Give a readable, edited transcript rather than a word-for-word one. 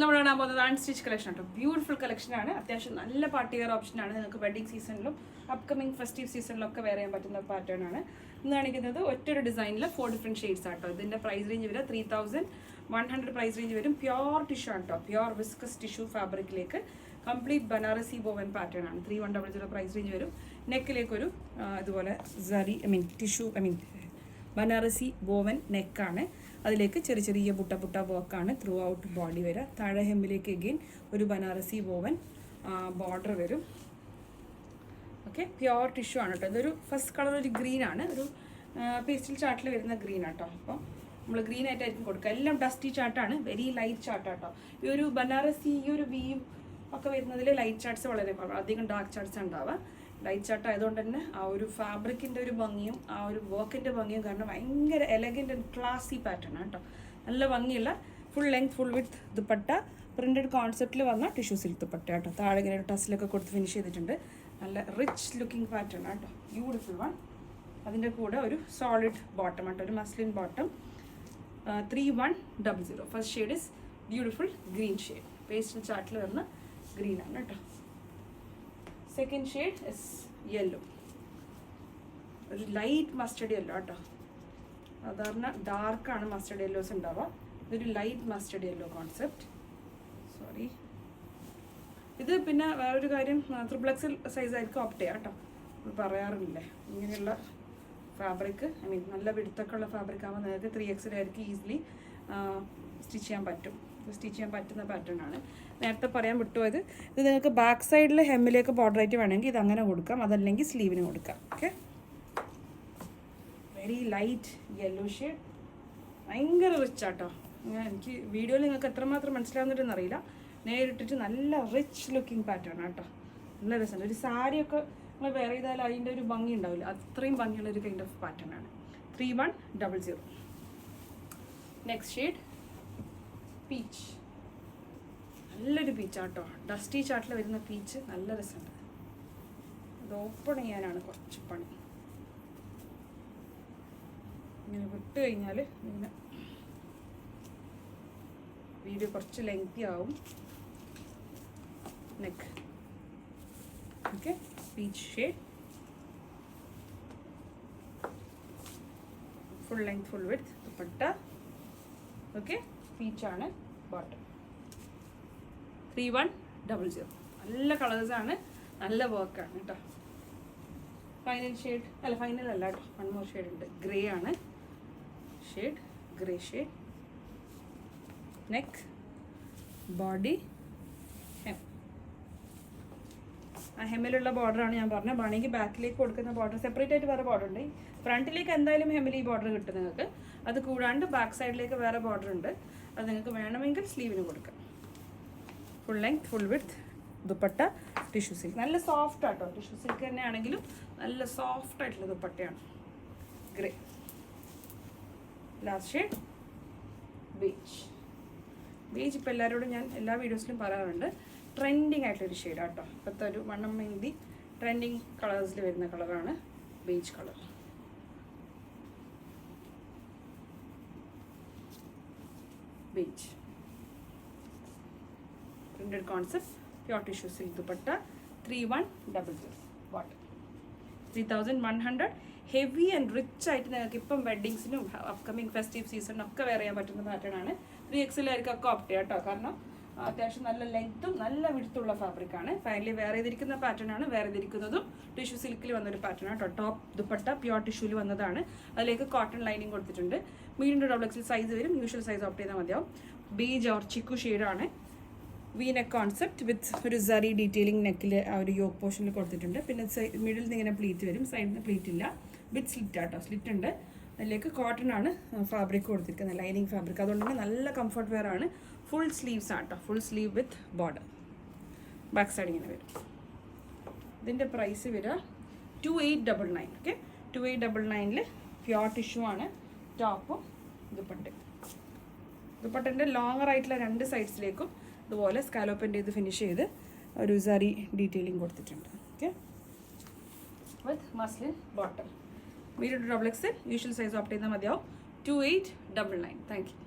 നമ്മൾ കാണാൻ പോകുന്നത് അൺസ്റ്റിച്ച് കളക്ഷൻ ആട്ടോ. ബ്യൂട്ടിഫുൾ കളക്ഷനാണ്. അത്യാവശ്യം നല്ല പാർട്ടി വെയർ ഓപ്ഷനാണ്. നിങ്ങൾക്ക് വെഡിങ് സീസണിലും അപ്കമിങ് ഫെസ്റ്റീവ് സീസണിലൊക്കെ വെയർ ചെയ്യാൻ പറ്റുന്ന പാറ്റേൺ ആണ്. ഇന്ന് കാണിക്കുന്നത് ഒറ്റൊരു ഡിസൈനിൽ 4 ഡിഫറെൻറ്റ് ഷെയ്ഡ്സ് ആട്ടോ. ഇതിൻ്റെ പ്രൈസ് റേഞ്ച് വരിക 3100 പ്രൈസ് റേഞ്ച് വരും. പ്യോർ ടിഷ്യൂ ആട്ടോ, പ്യോർ വിസ്കസ് ടിഷ്യൂ ഫാബ്രിക്കിലേക്ക് കംപ്ലീറ്റ് ബനാറസി വോവൻ പാറ്റേൺ ആണ്. 3100 പ്രൈസ് റേഞ്ച് വരും. നെക്കിലേക്കൊരു ഇതുപോലെ ടിഷ്യൂ ബനാറസി വോവൻ നെക്കാണ്. അതിലേക്ക് ചെറിയ ചെറിയ ബുട്ട വർക്കാണ് ത്രൂ ഔട്ട് ബോഡി വരിക. താഴെ ഹെമ്മിലേക്ക് എഗെയിൻ ഒരു ബനാറസി വോവൻ ബോർഡർ വരും. ഓക്കെ, പ്യോർ ടിഷ്യൂ ആണ് കേട്ടോ. ഇതൊരു ഫസ്റ്റ് കളർ ഒരു ഗ്രീൻ ആണ്, ഒരു പേസ്റ്റൽ ചാർട്ടിൽ വരുന്ന ഗ്രീൻ ആട്ടോ. അപ്പോൾ നമ്മൾ ഗ്രീൻ ആയിട്ടായിരിക്കും കൊടുക്കുക. എല്ലാം ഡസ്റ്റി ചാർട്ടാണ്, വെരി ലൈറ്റ് ചാർട്ടാട്ടോ. ഈ ഒരു ബനാറസി ഈ ഒരു വീവ് ഒക്കെ വരുന്നതിൽ ലൈറ്റ് ചാർട്ട്സ് വളരെ കുറവ്, അധികം ഡാർക്ക് ചാർട്ട്സ് ഉണ്ടാവുക. ലൈറ്റ് ചാർട്ട് ആയതുകൊണ്ട് തന്നെ ആ ഒരു ഫാബ്രിക്കിൻ്റെ ഒരു ഭംഗിയും ആ ഒരു വർക്കിൻ്റെ ഭംഗിയും കാരണം ഭയങ്കര എലഗൻ്റ് ആൻഡ് ക്ലാസി പാറ്റേൺ ആണ് കേട്ടോ. നല്ല ഭംഗിയുള്ള ഫുൾ ലെങ്ത് ഫുൾ വിത്ത് ദുപ്പട്ട, പ്രിൻറ്റഡ് കോൺസെപ്റ്റിൽ വന്ന ടിഷ്യൂ സിൽക്ക് ദുപ്പട്ട കേട്ടോ. താഴെ ഇങ്ങനെ ഒരു ടസിലൊക്കെ കൊടുത്ത് ഫിനിഷ് ചെയ്തിട്ടുണ്ട്. നല്ല റിച്ച് ലുക്കിംഗ് പാറ്റേൺ ആട്ടോ, ബ്യൂട്ടിഫുൾ വൺ. അതിൻ്റെ കൂടെ ഒരു സോളിഡ് ബോട്ടം ആട്ടോ, ഒരു muslin bottom. 3100. First shade is beautiful green shade, pastel ചാർട്ടിൽ വരുന്ന ഗ്രീൻ ആണ് കേട്ടോ. സെക്കൻഡ് ഷെയ്ഡ് ഇസ് യെല്ലോ, ഒരു ലൈറ്റ് മസ്റ്റർഡ് യെല്ലോ കേട്ടോ. സാധാരണ ഡാർക്കാണ് മസ്റ്റർഡ് യെല്ലോസ് ഉണ്ടാവുക. ഇതൊരു light mustard yellow concept. Sorry, ഇത് പിന്നെ വേറൊരു കാര്യം, ത്രിപ്ലക്സൽ സൈസ് ആയിരിക്കും ഓപ്റ്റ് ചെയ്യാം കേട്ടോ. നമ്മൾ പറയാറില്ലേ ഇങ്ങനെയുള്ള ഫാബ്രിക്, നല്ല വിടുത്തൊക്കെ ഉള്ള ഫാബ്രിക് ആകുമ്പോൾ നിങ്ങൾക്ക് 3XL ആയിരിക്കും ഈസിലി സ്റ്റിച്ച് ചെയ്യാൻ പറ്റും. സ്റ്റിച്ച് ചെയ്യാൻ പറ്റുന്ന പാറ്റേൺ ആണ്. നേരത്തെ പറയാൻ വിട്ടുപോയത്, ഇത് നിങ്ങൾക്ക് ബാക്ക് സൈഡിൽ ഹെമ്മിലേക്ക് ബോർഡർ ആയിട്ട് വേണമെങ്കിൽ ഇത് അങ്ങനെ കൊടുക്കാം, അതല്ലെങ്കിൽ സ്ലീവിന് കൊടുക്കാം. Okay, very light yellow shade, ഭയങ്കര റിച്ച് ആട്ടോ. എനിക്ക് വീഡിയോയിൽ നിങ്ങൾക്ക് എത്രമാത്രം മനസ്സിലാവുന്നുണ്ടെന്ന് അറിയില്ല. നേരിട്ടിട്ട് നല്ല റിച്ച് ലുക്കിംഗ് പാറ്റേൺ ആട്ടോ. നല്ല രസമുണ്ട്. ഒരു സാരിയൊക്കെ നമ്മൾ വെയർ ചെയ്താൽ അതിൻ്റെ ഒരു ഭംഗി ഉണ്ടാവില്ല, അത്രയും ഭംഗിയുള്ള ഒരു കൈൻഡ് ഓഫ് പാറ്റേൺ ആണ്. 3100. നെക്സ്റ്റ് ഷെയ്ഡ് പീച്ച്, നല്ലൊരു പീച്ചാട്ടോ. ഡസ്റ്റി ചാർട്ടിൽ വരുന്ന പീച്ച് നല്ല രസമുണ്ട്. അത് ഓപ്പൺ ചെയ്യാനാണ് കുറച്ച് പണി. ഇങ്ങനെ വിട്ട് കഴിഞ്ഞാൽ ഇങ്ങനെ വീഡിയോ കുറച്ച് ലെങ്തി ആവും. Neck okay, peach shade, full length full width dupatta. Okay, പീച്ചാണ് ബോട്ടം. 3100. നല്ല കളേഴ്സാണ്, നല്ല വർക്കാണ് കേട്ടോ. ഫൈനൽ ഷെയ്ഡ് അല്ല, ഫൈനൽ അല്ല കേട്ടോ, 1 more ഷെയ്ഡ് ഉണ്ട്. ഗ്രേ ആണ് shade, grey shade. Neck, body, hem. ആ ഹെമ്മിലുള്ള ബോർഡറാണ് ഞാൻ പറഞ്ഞത്. വേണമെങ്കിൽ ബാക്കിലേക്ക് കൊടുക്കുന്ന ബോർഡർ സെപ്പറേറ്റ് ആയിട്ട് വേറെ ബോർഡർ ഉണ്ട്. ഫ്രണ്ടിലേക്ക് എന്തായാലും ഹെമ്മിൽ ഈ ബോർഡർ കിട്ടും നിങ്ങൾക്ക്. അത് കൂടാണ്ട് ബാക്ക് സൈഡിലേക്ക് വേറെ ബോർഡർ ഉണ്ട്. അത് നിങ്ങൾക്ക് വേണമെങ്കിൽ സ്ലീവിന് കൊടുക്കാം. Full length full width dupatta, tissue silk. നല്ല സോഫ്റ്റ് ആട്ടോ, ടിഷ്യൂ സിൽക്ക് തന്നെ ആണെങ്കിലും നല്ല സോഫ്റ്റ് ആയിട്ടുള്ള ദുപ്പട്ടയാണ്. Grey. Last shade beige. Beige ഇപ്പോൾ എല്ലാവരോടും ഞാൻ എല്ലാ വീഡിയോസിലും പറയാറുണ്ട്, ട്രെൻഡിങ് ആയിട്ടൊരു ഷെയ്ഡ് ആട്ടോ. ഇപ്പോഴത്തെ ഒരു വണ്ണം മെഹന്തി ട്രെൻഡിങ് കളേഴ്സിൽ വരുന്ന കളറാണ് beige colour. Beige printed concept, pure tissue silk dupatta. 3100 bottom. 3100. Heavy and rich ആയിട്ട് നിങ്ങൾക്ക് ഇപ്പം വെഡ്ഡിങ്സിനും അപ്കമിങ് ഫെസ്റ്റീവ് സീസണിനും ഒക്കെ വെയർ ചെയ്യാൻ പറ്റുന്ന പാറ്റേൺ ആണ്. 3XL ആയിരിക്കും ഒക്കെ ഓപ്റ്റ് ചെയ്യാം കേട്ടോ. കാരണം അത്യാവശ്യം നല്ല ലെങ്ത്തും നല്ല വിടുത്തുള്ള ഫാബ്രിക്കാണ്. ഫൈനലി വെയർ ചെയ്തിരിക്കുന്ന പാറ്റേൺ ആണ്. വെയർ ചെയ്തിരിക്കുന്നതും ടിഷ്യൂ സിൽക്കിൽ വന്നൊരു പാറ്റേൺ ആണ് കേട്ടോ. ടോപ്പ് ദുപ്പട്ട പ്യോർ ടിഷ്യൂവിൽ വന്നതാണ്. അതിലേക്ക് കോട്ടൺ ലൈനിങ് കൊടുത്തിട്ടുണ്ട്. മീഡിയം ടു XL സൈസ് വരും. യൂഷ്വൽ സൈസ് ഓപ്റ്റ് ചെയ്താൽ മതിയാവും. ബേജ് ഓർ ചിക്കു ഷെയ്ഡാണ്. വി നെക്ക് കോൺസെപ്റ്റ് വിത്ത് ഒരു സറി ഡീറ്റെയിലിംഗ് നെക്കിൽ ആ ഒരു യോക്ക് പോർഷനിൽ കൊടുത്തിട്ടുണ്ട്. പിന്നെ മിഡിൽ നിന്ന് ഇങ്ങനെ പ്ലീറ്റ് വരും, സൈഡിൽ നിന്ന് പ്ലീറ്റ് ഇല്ല, വിത്ത് സ്ലിറ്റ് ആട്ടോ. സ്ലിറ്റ് ഉണ്ട്. അതിലേക്ക് കോട്ടൺ ആണ് ഫാബ്രിക് കൊടുത്തിരിക്കുന്നത്, ലൈനിങ് ഫാബ്രിക്. അതുകൊണ്ട് തന്നെ നല്ല കംഫർട്ട് വെയർ ആണ്. ഫുൾ സ്ലീവ്സ് ആട്ടോ, full sleeve with border. Back side ഇങ്ങനെ വരും. ഇതിൻ്റെ പ്രൈസ് വരിക 2899. ഓക്കെ, 2899 പ്യോർ ടിഷ്യൂ ആണ് ടോപ്പും ദുപ്പട്ടയും. ദുപ്പട്ടൻ്റെ ലോങ്ങർ ആയിട്ടുള്ള 2 സൈഡ്സിലേക്കും ഇതുപോലെ സ്കാലോപ്പിൻ്റെ ഇത് ഫിനിഷ് ചെയ്ത് ഒരു സറി ഡീറ്റെയിലിംഗ് കൊടുത്തിട്ടുണ്ട്. Okay, with muslin bottom. Medium to XL usual size opt ചെയ്താൽ മതിയാവും. 2899. Thank U.